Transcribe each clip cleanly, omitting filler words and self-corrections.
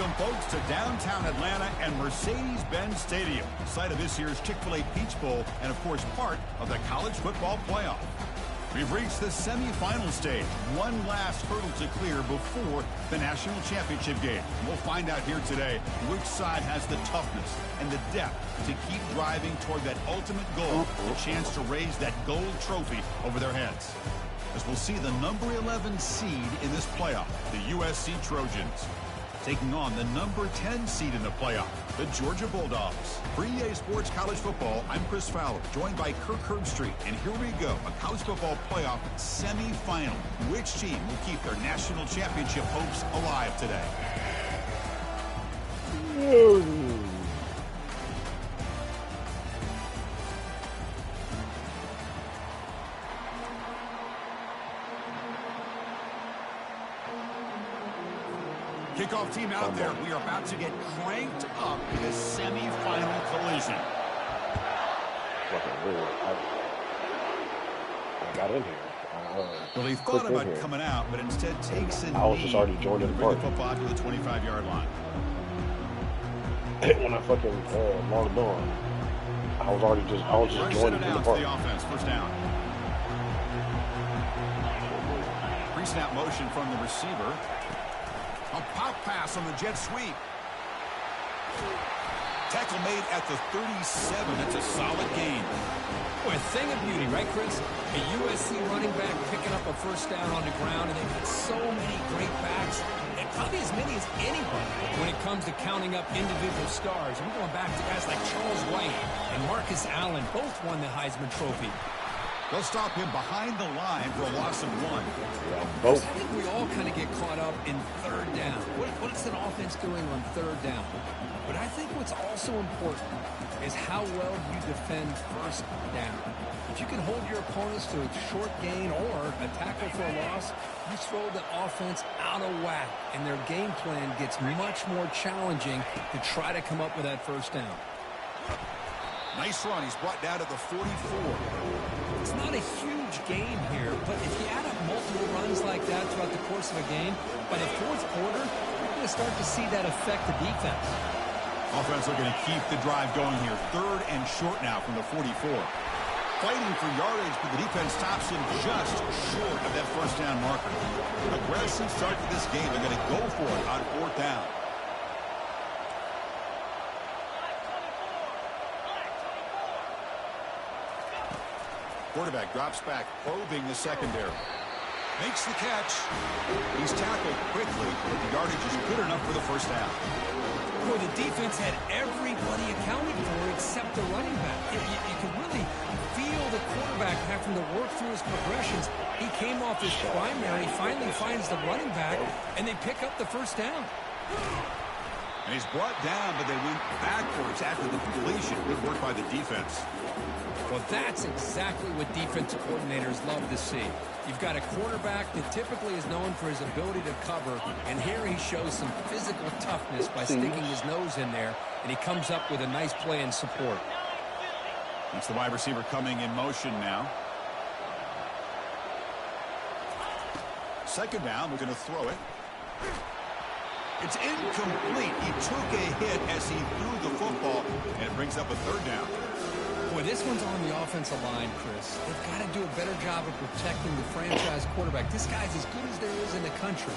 Welcome, folks, to downtown Atlanta and Mercedes-Benz Stadium, site of this year's Chick-fil-A Peach Bowl and, of course, part of the college football playoff. We've reached the semifinal stage. One last hurdle to clear before the national championship game. We'll find out here today which side has the toughness and the depth to keep driving toward that ultimate goal, the chance to raise that gold trophy over their heads. As we'll see the number 11 seed in this playoff, the USC Trojans, taking on the number 10 seed in the playoff, the Georgia Bulldogs. For EA Sports College Football, I'm Chris Fowler, joined by Kirk Herbstreit. And here we go, a college football playoff semifinal. Which team will keep their national championship hopes alive today? Kickoff team out there. We are about to get cranked up in a semifinal collision. I got in here. Well, he thought about coming out, but instead takes a knee. I was just already joining the party. Football to the 25-yard line. When I fucking logged on, I was just joining the party. The offense, first down. Pre-snap motion from the receiver. A pop pass on the jet sweep. Tackle made at the 37. It's a solid gain. Boy, a thing of beauty, right, Chris? A USC running back picking up a first down on the ground, and they've got so many great backs, and probably as many as anybody when it comes to counting up individual stars. I'm going back to guys like Charles White and Marcus Allen. Both won the Heisman Trophy. They'll stop him behind the line for a loss of 1. Yeah, I think we all kind of get caught up in third down. What is an offense doing on third down? But I think what's also important is how well you defend first down. If you can hold your opponents to a short gain or a tackle for a loss, you throw the offense out of whack, and their game plan gets much more challenging to try to come up with that first down. Nice run. He's brought down at the 44. It's not a huge game here, but if you add up multiple runs like that throughout the course of a game, by the fourth quarter, you're going to start to see that affect the defense. Offense looking to keep the drive going here. Third and short now from the 44. Fighting for yardage, but the defense stops him just short of that first down marker. Aggressive start to this game. They're going to go for it on fourth down. Quarterback drops back, probing the secondary. Makes the catch. He's tackled quickly, but the yardage is good enough for the first down. Boy, the defense had everybody accounted for except the running back. You could really feel the quarterback having to work through his progressions. He came off his primary, finally finds the running back, and they pick up the first down. And he's brought down, but they went backwards after the completion. Good work by the defense. Well, that's exactly what defensive coordinators love to see. You've got a quarterback that typically is known for his ability to cover, and here he shows some physical toughness by sticking his nose in there, and he comes up with a nice play in support. It's the wide receiver coming in motion now. Second down, we're going to throw it. It's incomplete. He took a hit as he threw the football, and it brings up a third down. Boy, this one's on the offensive line, Chris. They've got to do a better job of protecting the franchise quarterback. This guy's as good as there is in the country,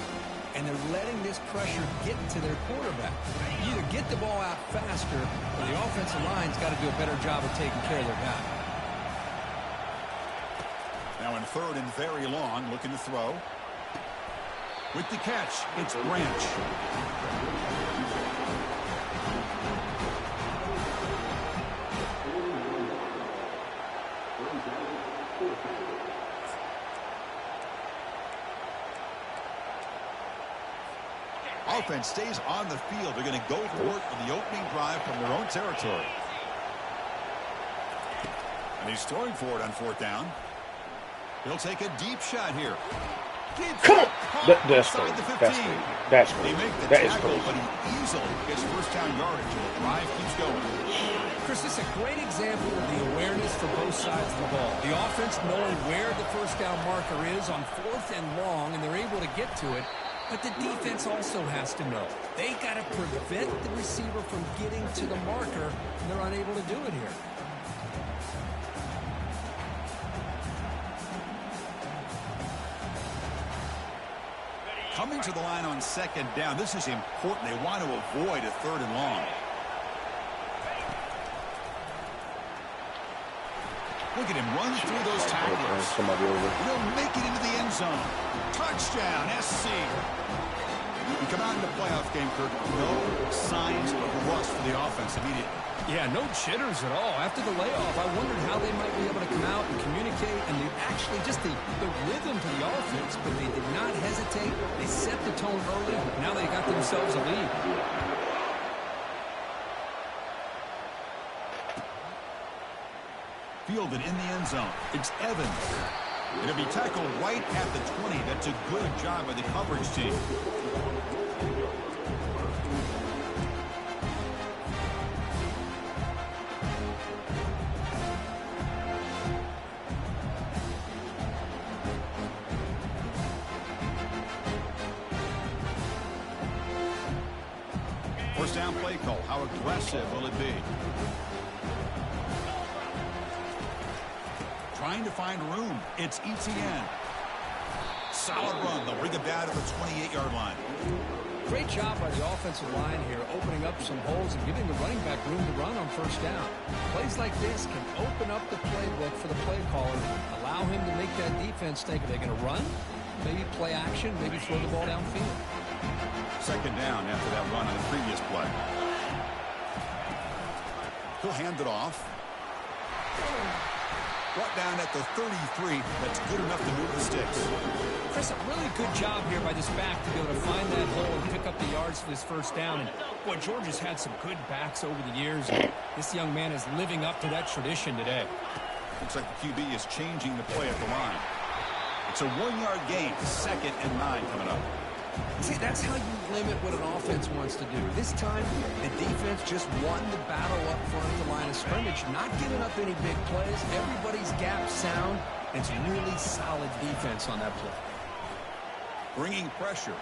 and they're letting this pressure get to their quarterback. You either get the ball out faster, or the offensive line's got to do a better job of taking care of their guy. Now in third and very long, looking to throw. With the catch, it's Branch. Offense stays on the field. They're going to go for it for the opening drive from their own territory. And he's throwing for it on fourth down. He'll take a deep shot here. Come on! That's crazy. That's crazy. They make the that tackle, is crazy. but he easily gets first down yardage, and the drive keeps going. Chris, this is a great example of the awareness for both sides of the ball. The offense knowing where the first down marker is on fourth and long, and they're able to get to it. But the defense also has to know. They got to prevent the receiver from getting to the marker, and they're unable to do it here. Coming to the line on second down. This is important. They want to avoid a 3rd and long. Look at him run through those tacklers. He'll make it into the end zone. Touchdown, SC. You come out in the playoff game, Kirk, no signs of rust for the offense immediately. Yeah, no jitters at all. After the layoff, I wondered how they might be able to come out and communicate, and actually just the rhythm to the offense, but they did not hesitate. They set the tone early. Now they got themselves a lead. Fielded in the end zone. It's Evans. It'll be tackled right at the 20. That's a good job by the coverage team. First down play call. How aggressive will it be? Trying to find room. It's Etienne. Solid run. They'll bring it down to the 28-yard line. Great job by the offensive line here, opening up some holes and giving the running back room to run on first down. Plays like this can open up the playbook for the play caller, allow him to make that defense think, are they going to run? Maybe play action, maybe throw the ball downfield. Second down after that run on the previous play. He'll hand it off. Brought down at the 33. That's good enough to move the sticks. Chris, a really good job here by this back to be able to find that hole and pick up the yards for this first down. And, boy, Georgia's had some good backs over the years. This young man is living up to that tradition today. Looks like the QB is changing the play at the line. It's a 1-yard gain. 2nd and 9 coming up. See, that's how you limit what an offense wants to do. This time, the defense just won the battle up front of the line of scrimmage, not giving up any big plays. Everybody's gap sound. It's really solid defense on that play. Bringing pressure.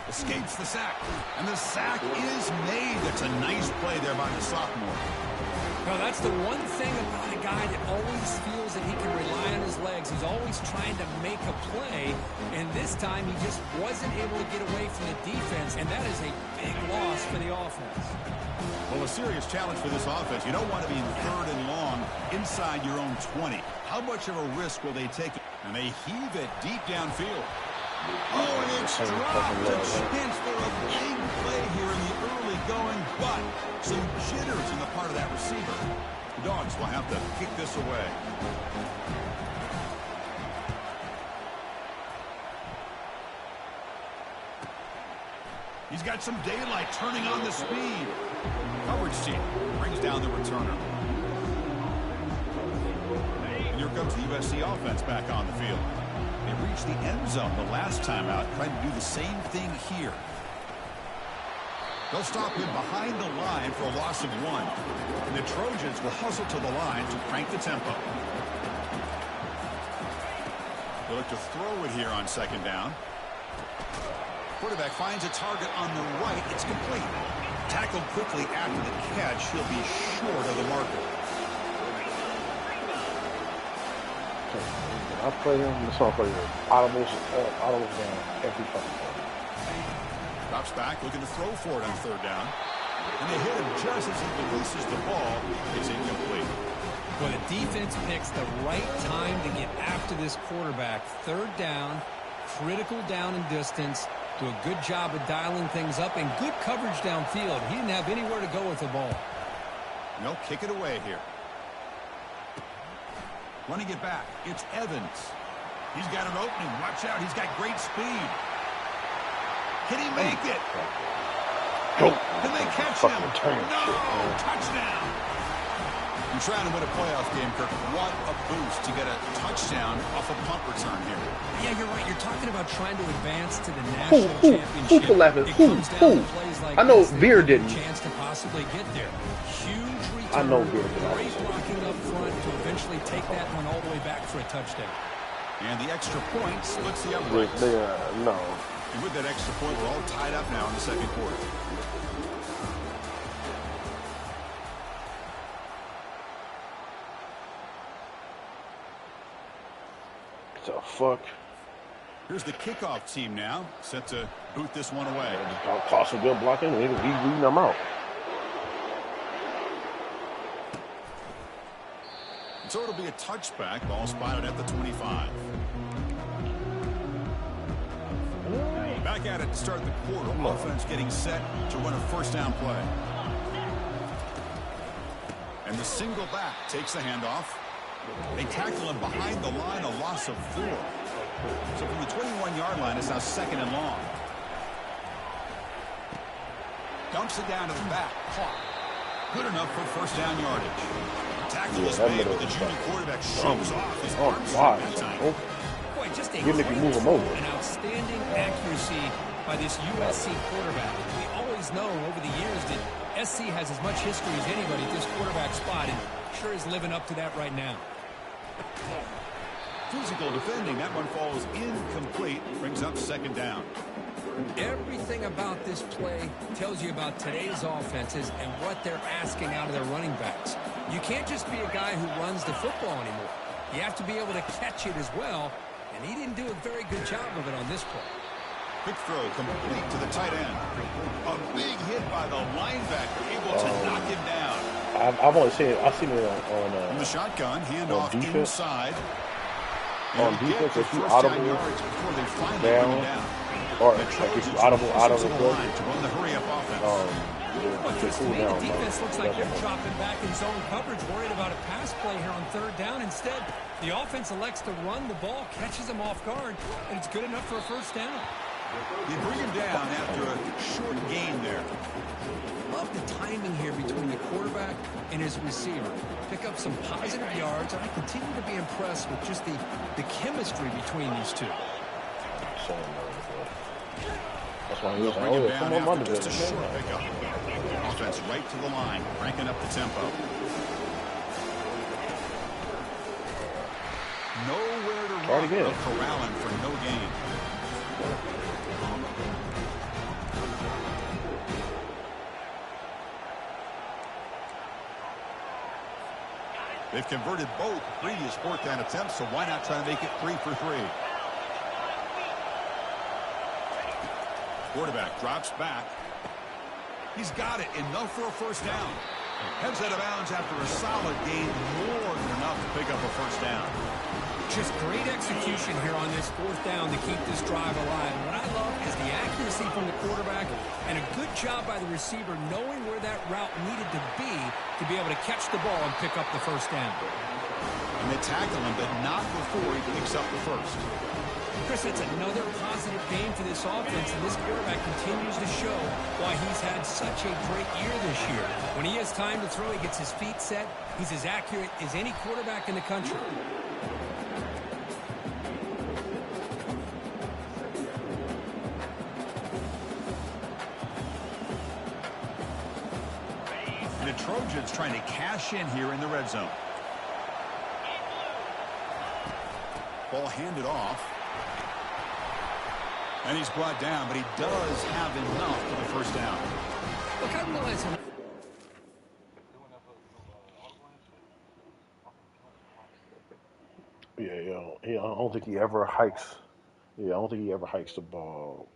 Escapes the sack. And the sack is made. That's a nice play there by the sophomore. Well, that's the one thing about a guy that always feels that he can rely on his legs. He's always trying to make a play, and this time he just wasn't able to get away from the defense, and that is a big loss for the offense. Well, a serious challenge for this offense. You don't want to be in 3rd and long inside your own 20. How much of a risk will they take? And they heave it deep downfield. Oh, and it's dropped. A chance for a big play here in the early going, but some jitters in the part of that receiver. The Dogs will have to kick this away. He's got some daylight turning on the speed. Coverage team brings down the returner. And here comes the USC offense back on the field. They reached the end zone the last time out, trying to do the same thing here. They'll stop him behind the line for a loss of 1. And the Trojans will hustle to the line to crank the tempo. They'll look to throw it here on 2nd down. Quarterback finds a target on the right. It's complete. Tackled quickly after the catch. He'll be short of the marker. I play him. This one play him. Audibles down every fucking play. Drops back, looking to throw for it on 3rd down. And they hit him just as he releases the ball. It's incomplete. Well, the defense picks the right time to get after this quarterback. 3rd down, critical down and distance. Do a good job of dialing things up and good coverage downfield. He didn't have anywhere to go with the ball. No, kick it away here. Running it back, it's Evans. He's got an opening. Watch out, he's got great speed. Can he make it? Can they catch him? No! Touchdown! You're trying to win a playoff game, Kirk. What a boost to get a touchdown off a punt return here. Yeah, you're right. You're talking about trying to advance to the national championship. Who laughing? I know Beer didn't. Chance to possibly get there. Huge return. I know Beer didn't. Great blocking up front to eventually take that one all the way back for a touchdown. And the extra point splits the uprights. No. And with that extra point, we're all tied up now in the second quarter. What the fuck? Here's the kickoff team now, set to boot this one away. Cost some good blocking, and he's weeding them out. So it'll be a touchback, ball spotted at the 25. Back at it to start the quarter. Offense getting set to run a first down play. And the single back takes the handoff. They tackle him behind the line, a loss of 4. So from the 21-yard line, it's now second and long. Dumps it down to the back. Caught. Good enough for first down yardage. Tackle is made, but the junior quarterback shoves off his arms that time. Boy, just a Even if you move him over. An outstanding accuracy by this USC quarterback. We always know over the years that SC has as much history as anybody at this quarterback spot, and sure is living up to that right now. Physical defending. That one falls incomplete. Brings up second down. Everything about this play tells you about today's offenses and what they're asking out of their running backs. You can't just be a guy who runs the football anymore. You have to be able to catch it as well, and he didn't do a very good job of it on this play. Quick throw complete to the tight end. A big hit by the linebacker, able to knock him down. I've only seen it. I've seen it on In the shotgun, handoff inside. On defense, if you audible down, or if you audible out of the play, to run the hurry up offense. To me, the defense looks like they're dropping back in zone coverage, worried about a pass play here on third down. Instead, the offense elects to run the ball, catches them off guard, and it's good enough for a first down. You bring him down after a short gain there. Love the timing here between the quarterback and his receiver. Pick up some positive yards, and I continue to be impressed with just the chemistry between these two. That's why he's bring him down after just a short pickup. Offense right to the line, cranking up the tempo. Nowhere to run. They'll corral him for no gain. They've converted both previous fourth down attempts, so why not try to make it 3 for 3? Quarterback drops back. He's got it. Enough for a first down. Heads out of bounds after a solid gain. More than enough to pick up a first down. Just great execution here on this fourth down to keep this drive alive. What I love is the accuracy from the quarterback and a good job by the receiver knowing where that route needed to be able to catch the ball and pick up the first down. And they tackle him, but not before he picks up the first. Chris, it's another positive game for this offense, and this quarterback continues to show why he's had such a great year this year. When he has time to throw, he gets his feet set. He's as accurate as any quarterback in the country. And the Trojans trying to cash in here in the red zone. Ball handed off. And he's brought down, but he does have enough for the first down. Look, I realize him. Yeah, I don't think he ever hikes. Yeah, I don't think he ever hikes the ball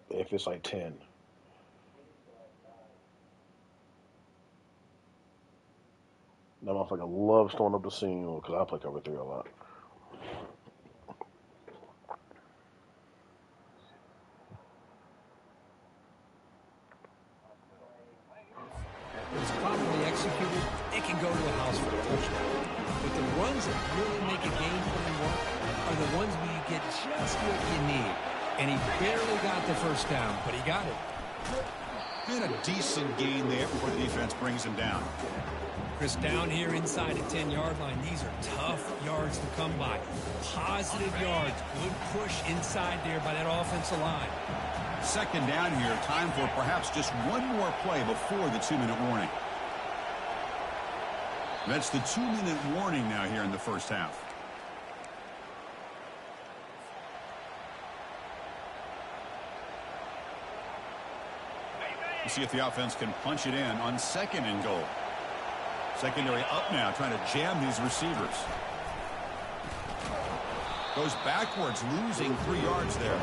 if it's like 10. That motherfucker loves throwing up the seam because I play cover 3 a lot. It's properly executed, it can go to the house for a touchdown. But the runs that really make a game plan work are the ones where you get just what you need. And he barely got the first down, but he got it. And a decent gain there before the defense brings him down. Chris, down here inside the 10-yard line, these are tough yards to come by. Positive yards, good push inside there by that offensive line. Second down here, time for perhaps just one more play before the 2-minute warning. That's the 2-minute warning now here in the first half. We'll see if the offense can punch it in on 2nd and goal. Secondary up now, trying to jam these receivers. Goes backwards, losing 3 yards there.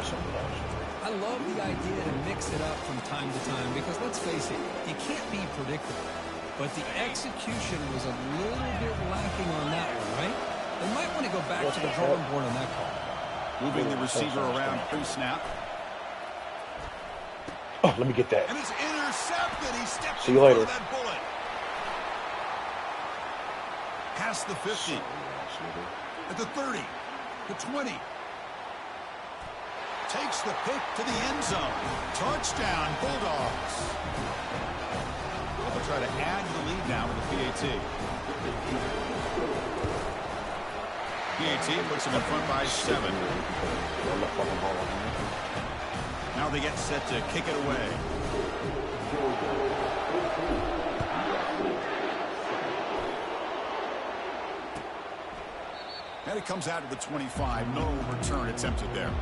I love the idea to mix it up from time to time because, let's face it, you can't be predictable. But the execution was a little bit lacking on that one, right? They might want to go back to the drawing board on that call. Moving the receiver around pre-snap. Oh, let me get that. And it's intercepted. He stepped See you later. That bullet. Past the 50. At the 30. The 20. Takes the pick to the end zone. Touchdown, Bulldogs. They'll try to add to the lead now with the PAT. PAT puts them in front by 7. Now they get set to kick it away. And it comes out to the 25. No return attempted there.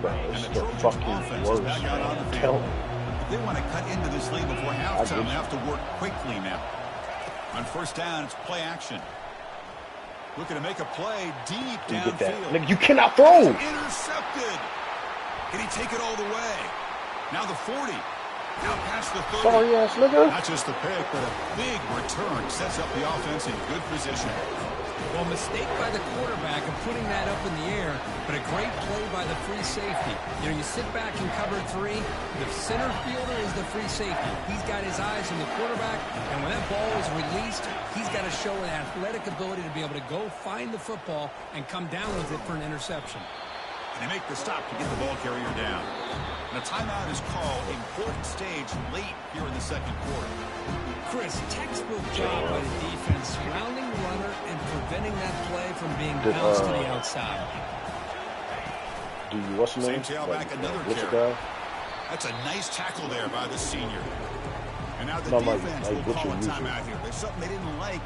Bro, it's the fucking worst, man. Tell me. If they want to cut into this lead before halftime, they have to work quickly now. On 1st down, it's play action. Looking to make a play deep downfield. Nigga, you cannot throw. Intercepted. Can he take it all the way? Now the 40. Now past the 30. Sorry ass nigga. Not just the pick, but a big return sets up the offense in good position. Well, mistake by the quarterback of putting that up in the air, but a great play by the free safety. You know, you sit back in cover 3. The center fielder is the free safety. He's got his eyes on the quarterback, and when that ball is released, he's got to show an athletic ability to be able to go find the football and come down with it for an interception. And they make the stop to get the ball carrier down. And a timeout is called. Important stage late here in the 2nd quarter. Chris, textbook job by the defense, surrounding the runner and preventing that play from being bounced to the outside. Do you what's the name? Same tailback, another carry. That's a nice tackle there by the senior. And now the defense will call a timeout here. There's something they didn't like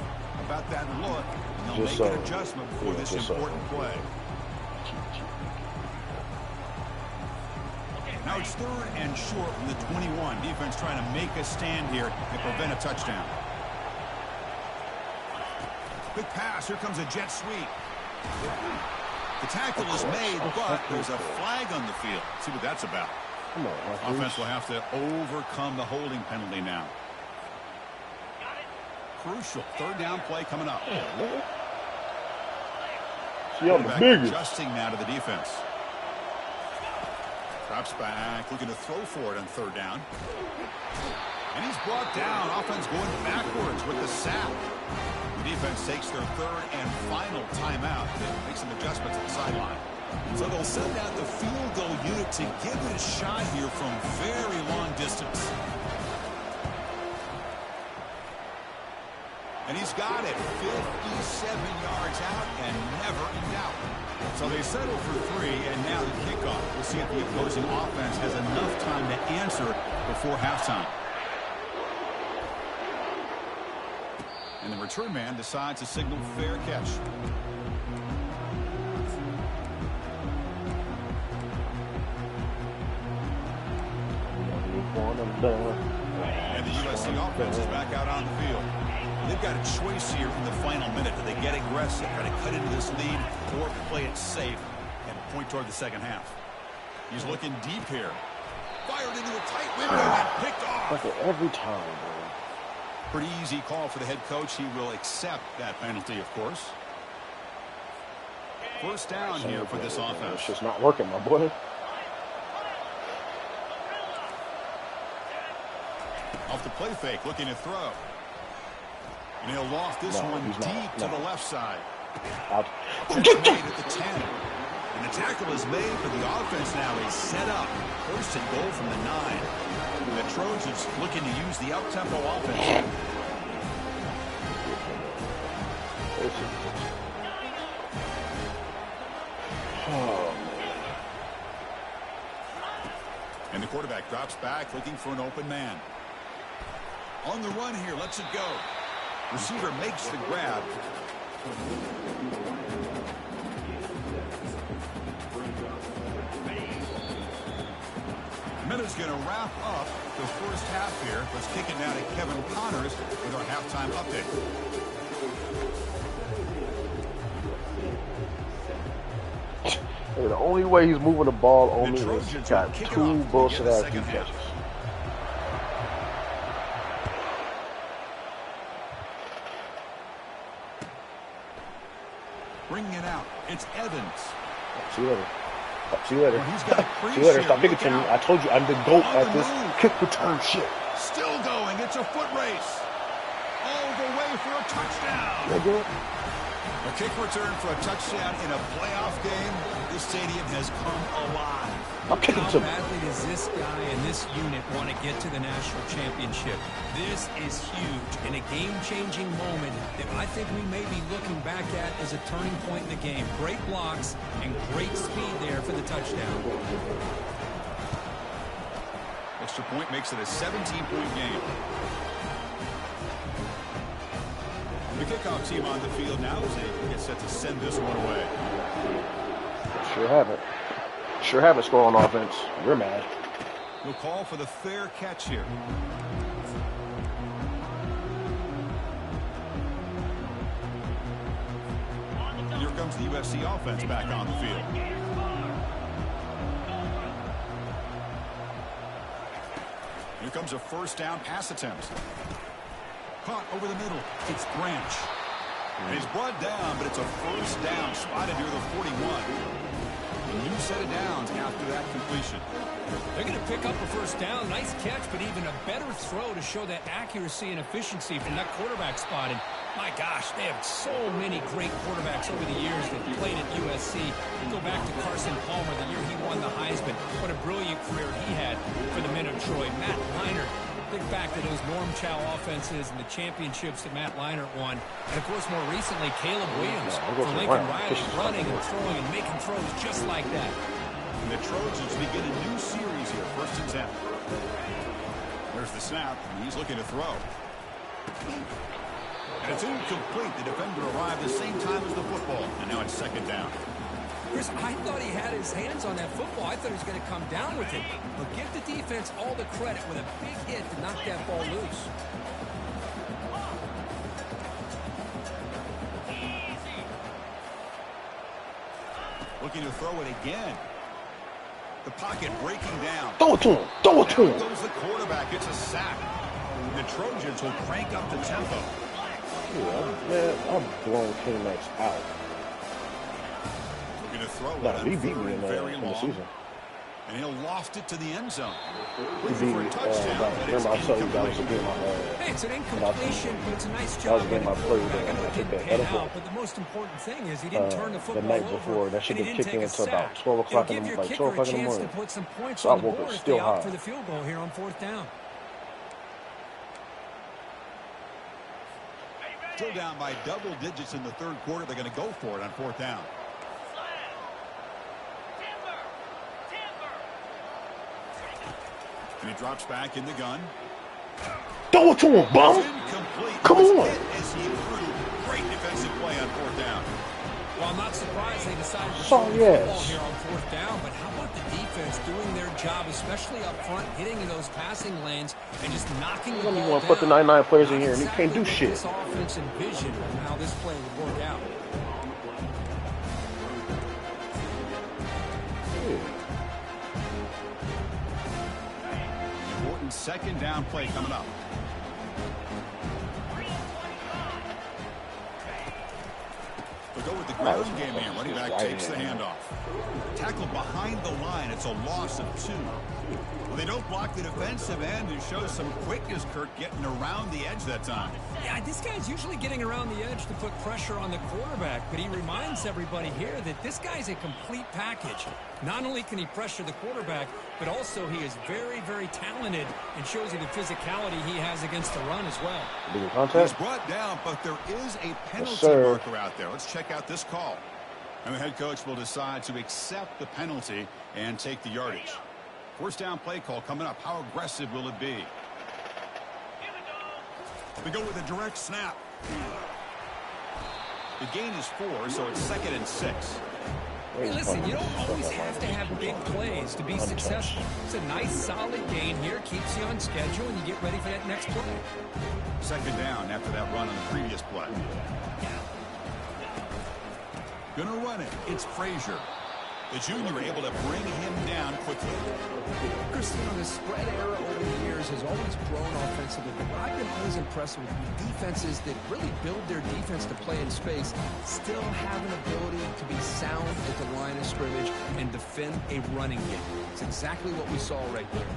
about that look. And they'll make an adjustment before this important play. Now it's 3rd and short from the 21. Defense trying to make a stand here and prevent a touchdown. Quick pass. Here comes a jet sweep. The tackle is made, but there's a flag on the field. Let's see what that's about. Come on, offense will have to overcome the holding penalty now. Crucial 3rd down play coming up. See, I'm the biggest. Adjusting now to the defense. Drops back, looking to throw for it on 3rd down. And he's brought down. Offense going backwards with the sack. The defense takes their 3rd and final timeout to make some adjustments at the sideline. So they'll send out the field goal unit to give it a shot here from very long distance. And he's got it 57 yards out and never in doubt. So they settle for 3, and now the kickoff. We'll see if the opposing offense has enough time to answer before halftime. And the return man decides to signal fair catch. And the USC offense is back out on the field. They've got a choice here in the final minute. Do they get aggressive, try to cut into this lead, or play it safe and point toward the 2nd half? He's looking deep here. Fired into a tight window and picked off. Like every time, bro. Pretty easy call for the head coach. He will accept that penalty, of course. 1st down here for this offense. It's just not working, my boy. Off the play fake, looking to throw. And he'll loft this one deep to the left side. Catch made at the 10. And the tackle is made, but the offense now is set up. 1st and goal from the 9. And the Trojans looking to use the up-tempo offense. And the quarterback drops back, looking for an open man. On the run here, lets it go. Receiver makes the grab. is going to wrap up the first half here. Let's kick it now to Kevin Connors with our halftime update. The only way he's moving the ball on me is he's got 2 bullshit-ass defenses. Bringing it out. It's Evans. See you later. See you later. See you later. Stop picking to me. I told you I'm the GOAT at this kick return shit. Still going. It's a foot race. All the way for a touchdown. A kick return for a touchdown in a playoff game. This stadium has come alive. How badly does this guy and this unit want to get to the national championship? This is huge and a game-changing moment that I think we may be looking back at as a turning point in the game. Great blocks and great speed there for the touchdown. Extra point makes it a 17-point game. The kickoff team on the field now as they get set to send this one away. Sure haven't. Sure haven't scored on offense. We're mad. We'll call for the fair catch here. Here comes the USC offense back on the field. Here comes a first down pass attempt. Caught over the middle. It's Branch. And he's brought down, but it's a first down spotted near the 41. A new set of downs after that completion. They're going to pick up a first down. Nice catch, but even a better throw to show that accuracy and efficiency from that quarterback spot. And my gosh, they have so many great quarterbacks over the years that played at USC. Go back to Carson Palmer, the year he won the Heisman. What a brilliant career he had for the men of Troy. Matt Leinart. Think back to those Norm Chow offenses and the championships that Matt Leinart won. And, of course, more recently, Caleb Williams for Lincoln Riley, running and throwing and making throws just like that. And the Trojans begin a new series here, 1st and 10. There's the snap, and he's looking to throw. And it's incomplete. The defender arrived the same time as the football, and now it's 2nd down. Chris, I thought he had his hands on that football. I thought he was going to come down with it. But give the defense all the credit with a big hit to knock that ball loose. Looking to throw it again. The pocket breaking down. Throw it to him. Throw it to him. Down goes the quarterback. It's a sack. The Trojans will crank up the tempo. I'm blowing K-Max out. Going to throw No, it he beat me in very the long. season. And he'll loft it to the end zone. He beat me. Remember I told you that was a game Hey, it's an incompletion, but it's a nice job. That was a game I played. I know I it took didn't that pay edible. out, but the most important thing is he didn't turn the football the night over, before. That shit and didn't he kick didn't in take a until sack. about 12 o'clock in It'll the give like your 12 kicker a o'clock in the chance to morning. put some points So I on the woke board up if still they opt high. for the field goal here on 4th down. Still down by double digits in the 3rd quarter. They're going to go for it on 4th down. And he drops back in the gun. Throw it to him, bum. Come on. As he threw. Great defensive play on 4th down. Well, I'm not surprised they decided to So, throw the yes. football here on 4th down, but how about the defense doing their job, especially up front, hitting in those passing lanes and just knocking the ball down. You want to put the 99 players in Not here and he can't do exactly shit. This offense envisioned how this play would work out. Important 2nd down play coming up. We'll go with the ground game here. Running back takes the handoff. Tackled behind the line. It's a loss of 2. Well, they don't block the defensive end and show some quickness, Kurt, getting around the edge that time. Yeah, this guy's usually getting around the edge to put pressure on the quarterback, but he reminds everybody here that this guy's a complete package. Not only can he pressure the quarterback, but also he is very, very talented and shows you the physicality he has against the run as well. He's brought down, but there is a penalty marker out there. Let's check out this call. And the head coach will decide to accept the penalty and take the yardage. 1st down play call coming up. How aggressive will it be? We go with a direct snap. The gain is 4, so it's 2nd and 6. Hey, listen, you don't always have to have big plays to be successful. It's a nice, solid gain here. Keeps you on schedule, and you get ready for that next play. Second down after that run on the previous play. Gonna run it. It's Frazier. The junior able to bring him down quickly. Chris, the spread era over the years has always grown offensively, but I've been always impressed with defenses that really build their defense to play in space, still have an ability to be sound at the line of scrimmage and defend a running game. It's exactly what we saw right there.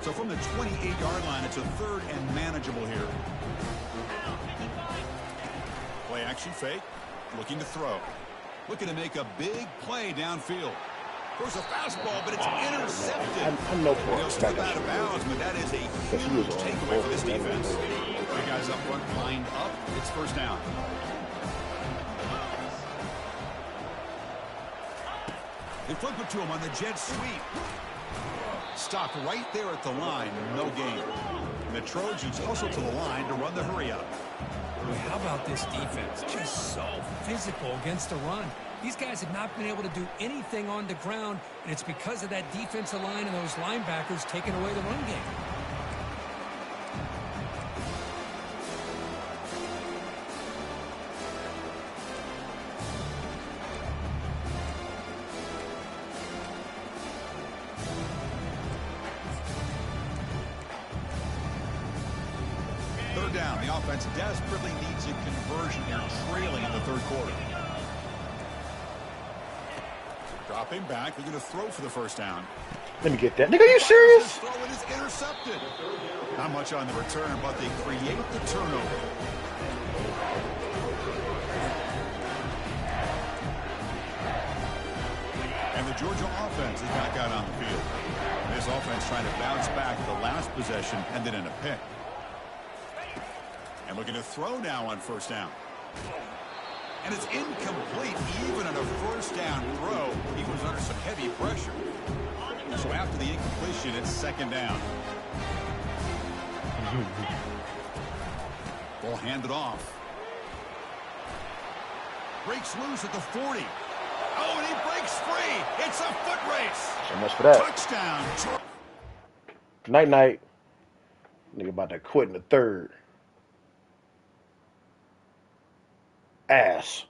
So from the 28-yard line, it's a third and manageable here. Play action fake. Looking to throw. Looking to make a big play downfield. There's a fastball, but it's intercepted. I'm no for He'll step out of bounds, but that is a huge takeaway for this defense. The guys up front lined up. It's first down. They flip it to him on the jet sweep. Stopped right there at the line. No gain. And the Trojans hustle to the line to run the hurry up. Boy, how about this defense? Just so physical against the run. These guys have not been able to do anything on the ground, and it's because of that defensive line and those linebackers taking away the run game. Third down. The offense desperately needs a conversion here, trailing in the third quarter. Dropping back. They're going to throw for the first down. Let me get that. Nigga, are you serious? Throw it is intercepted. Not much on the return, but they create the turnover. And the Georgia offense is back out on the field. This offense trying to bounce back the last possession, ended in a pick. And looking to throw now on first down. And it's incomplete even on a first down throw. He was under some heavy pressure. So after the incompletion, it's second down. Ball handed off. Breaks loose at the 40. Oh, and he breaks free. It's a foot race. So much for that. Touchdown. Night. Nigga about to quit in the third. Ass.